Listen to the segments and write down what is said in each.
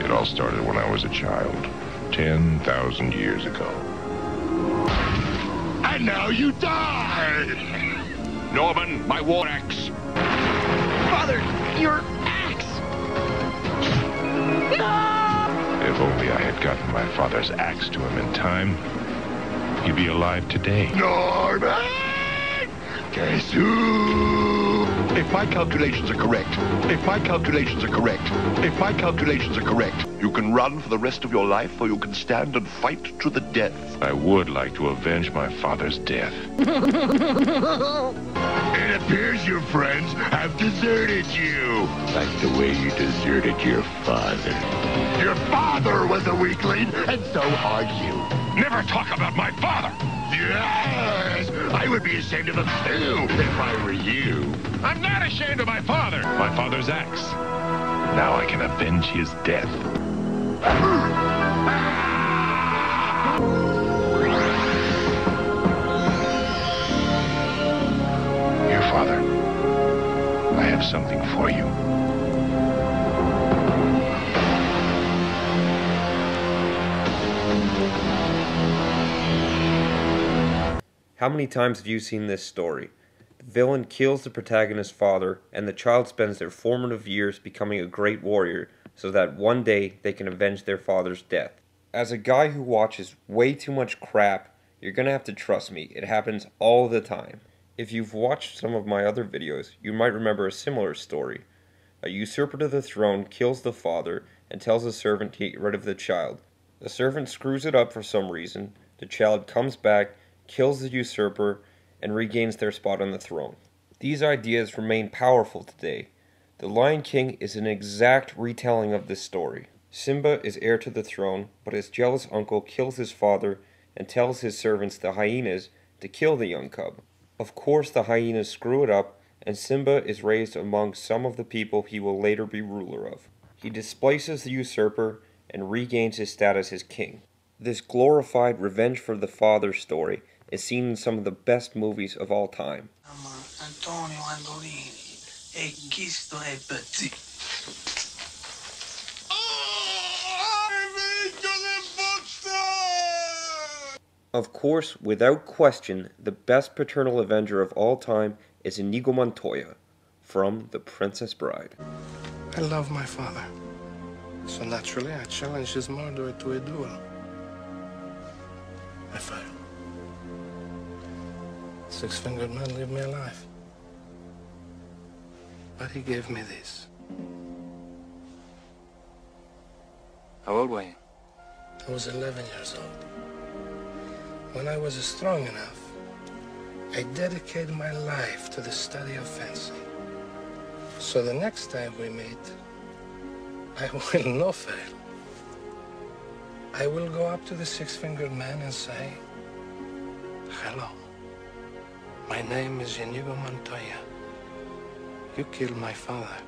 It all started when I was a child, 10,000 years ago. And now you die! Norman, my war axe! Father, your axe! No! If only I had gotten my father's axe to him in time, he'd be alive today. Norman! Jesus! If my calculations are correct, you can run for the rest of your life, or you can stand and fight to the death. I would like to avenge my father's death. It appears your friends have deserted you. Like the way you deserted your father. Your father was a weakling, and so are you. Never talk about my father! Yes! I would be ashamed of him too, if I were you. I'm not ashamed of my father. My father's axe. Now I can avenge his death. Here, Father. I have something for you. How many times have you seen this story? The villain kills the protagonist's father, and the child spends their formative years becoming a great warrior so that one day they can avenge their father's death. As a guy who watches way too much crap, you're gonna have to trust me, it happens all the time. If you've watched some of my other videos, you might remember a similar story. A usurper to the throne kills the father and tells the servant to get rid of the child. The servant screws it up for some reason, the child comes back, kills the usurper, and regains their spot on the throne. These ideas remain powerful today. The Lion King is an exact retelling of this story. Simba is heir to the throne, but his jealous uncle kills his father and tells his servants, the hyenas, to kill the young cub. Of course the hyenas screw it up, and Simba is raised among some of the people he will later be ruler of. He displaces the usurper and regains his status as king. This glorified revenge for the father story is seen in some of the best movies of all time. Of course, without question, the best paternal avenger of all time is Inigo Montoya, from The Princess Bride. I love my father, so naturally I challenged his murderer to a duel. I failed. Six-fingered man leave me alive. But he gave me this. How old were you? I was 11 years old. When I was strong enough, I dedicated my life to the study of fencing. So the next time we meet, I will not fail. I will go up to the six-fingered man and say, hello. My name is Inigo Montoya. You killed my father.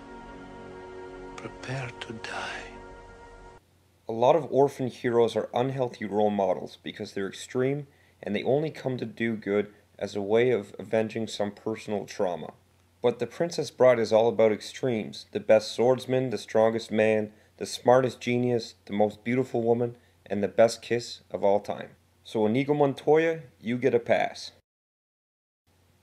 Prepare to die. A lot of orphan heroes are unhealthy role models because they're extreme and they only come to do good as a way of avenging some personal trauma. But The Princess Bride is all about extremes. The best swordsman, the strongest man, the smartest genius, the most beautiful woman, and the best kiss of all time. So Inigo Montoya, you get a pass.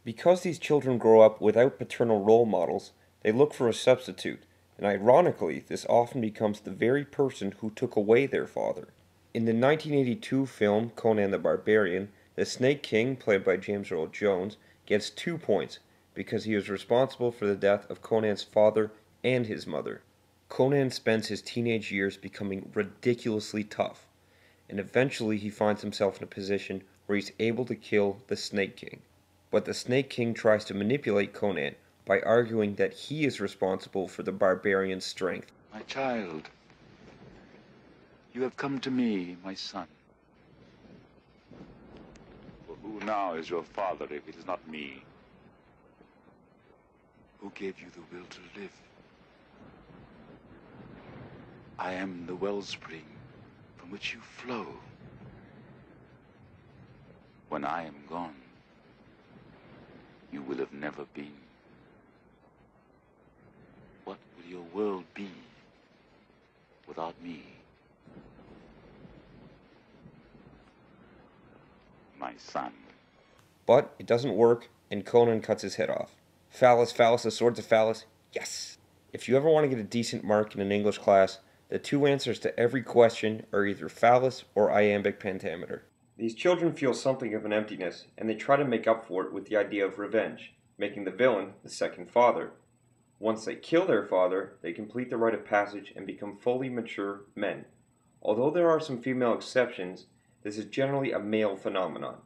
Because these children grow up without paternal role models, they look for a substitute, and ironically, this often becomes the very person who took away their father. In the 1982 film Conan the Barbarian, the Snake King, played by James Earl Jones, gets 2 points because he was responsible for the death of Conan's father and his mother. Conan spends his teenage years becoming ridiculously tough, and eventually he finds himself in a position where he's able to kill the Snake King. But the Snake King tries to manipulate Conan by arguing that he is responsible for the barbarian's strength. My child, you have come to me, my son. For who now is your father if it is not me? Who gave you the will to live? I am the wellspring from which you flow. When I am gone, you will have never been. What will your world be without me. My son. But it doesn't work, and Conan cuts his head off. Phallus, Phallus, the swords of Phallus. Yes! If you ever want to get a decent mark in an English class, the two answers to every question are either phallus or iambic pentameter. These children feel something of an emptiness, and they try to make up for it with the idea of revenge, making the villain the second father. Once they kill their father, they complete the rite of passage and become fully mature men. Although there are some female exceptions, this is generally a male phenomenon.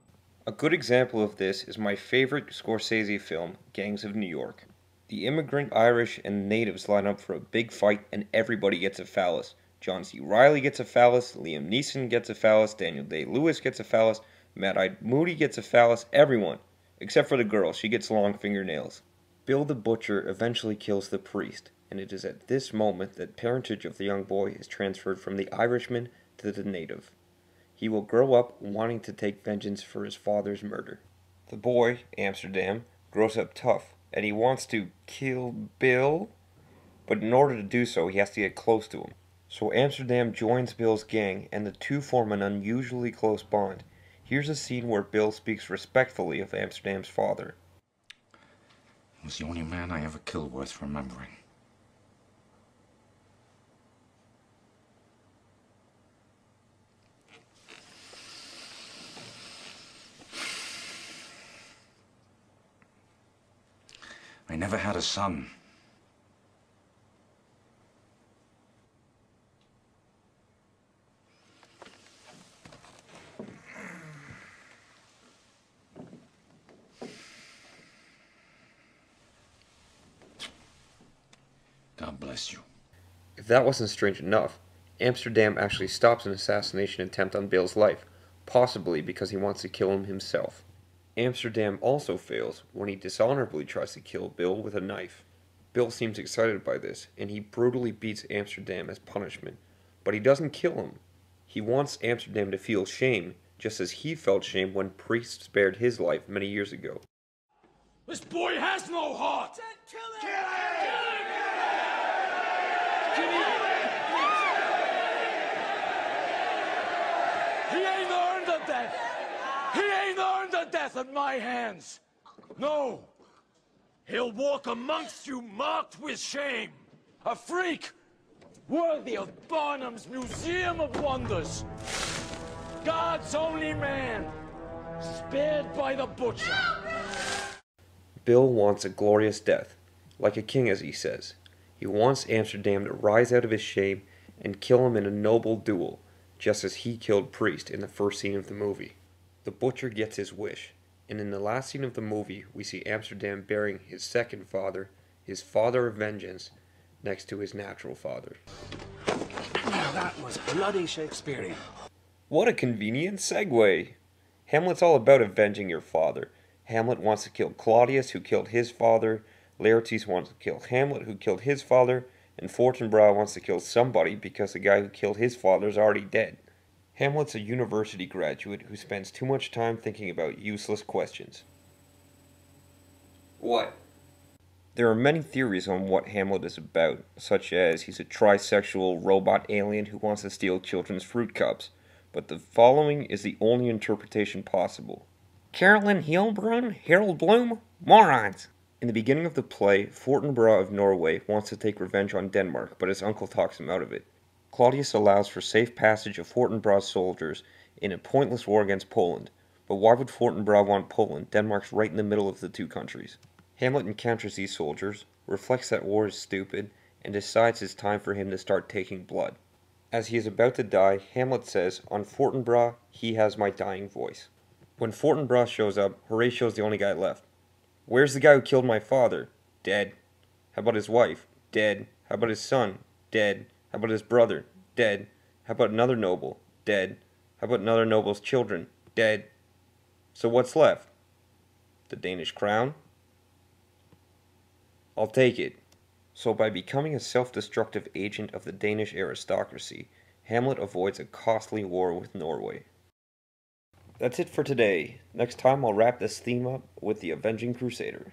A good example of this is my favorite Scorsese film, Gangs of New York. The immigrant Irish and natives line up for a big fight and everybody gets a phallus. John C. Reilly gets a phallus, Liam Neeson gets a phallus, Daniel Day-Lewis gets a phallus, Mad-Eyed Moody gets a phallus, everyone. Except for the girl, she gets long fingernails. Bill the Butcher eventually kills the priest, and it is at this moment that parentage of the young boy is transferred from the Irishman to the native. He will grow up wanting to take vengeance for his father's murder. The boy, Amsterdam, grows up tough, and he wants to kill Bill, but in order to do so, he has to get close to him. So Amsterdam joins Bill's gang, and the two form an unusually close bond. Here's a scene where Bill speaks respectfully of Amsterdam's father. He was the only man I ever killed worth remembering. I never had a son. God bless you. If that wasn't strange enough, Amsterdam actually stops an assassination attempt on Bill's life, possibly because he wants to kill him himself. Amsterdam also fails when he dishonorably tries to kill Bill with a knife. Bill seems excited by this, and he brutally beats Amsterdam as punishment, but he doesn't kill him. He wants Amsterdam to feel shame, just as he felt shame when Priest spared his life many years ago. This boy has no heart! Kill him! He ain't earned a death! He ain't earned a death at my hands! No! He'll walk amongst you marked with shame! A freak! Worthy of Barnum's Museum of Wonders! God's only man! Spared by the butcher! Bill wants a glorious death, like a king as he says. He wants Amsterdam to rise out of his shame and kill him in a noble duel, just as he killed Priest in the first scene of the movie. The butcher gets his wish, and in the last scene of the movie we see Amsterdam burying his second father, his father of vengeance, next to his natural father. Now that was bloody Shakespearean. What a convenient segue! Hamlet's all about avenging your father. Hamlet wants to kill Claudius, who killed his father, Laertes wants to kill Hamlet, who killed his father, and Fortinbras wants to kill somebody because the guy who killed his father is already dead. Hamlet's a university graduate who spends too much time thinking about useless questions. What? There are many theories on what Hamlet is about, such as he's a trisexual robot alien who wants to steal children's fruit cups, but the following is the only interpretation possible. Carolyn Hilbrun, Harold Bloom, morons! In the beginning of the play, Fortinbras of Norway wants to take revenge on Denmark, but his uncle talks him out of it. Claudius allows for safe passage of Fortinbras' soldiers in a pointless war against Poland, but why would Fortinbras want Poland? Denmark's right in the middle of the two countries. Hamlet encounters these soldiers, reflects that war is stupid, and decides it's time for him to start taking blood. As he is about to die, Hamlet says, "On Fortinbras, he has my dying voice." When Fortinbras shows up, Horatio's the only guy left. Where's the guy who killed my father? Dead. How about his wife? Dead. How about his son? Dead. How about his brother? Dead. How about another noble? Dead. How about another noble's children? Dead. So what's left? The Danish crown? I'll take it. So by becoming a self-destructive agent of the Danish aristocracy, Hamlet avoids a costly war with Norway. That's it for today. Next time I'll wrap this theme up with the Avenging Crusader.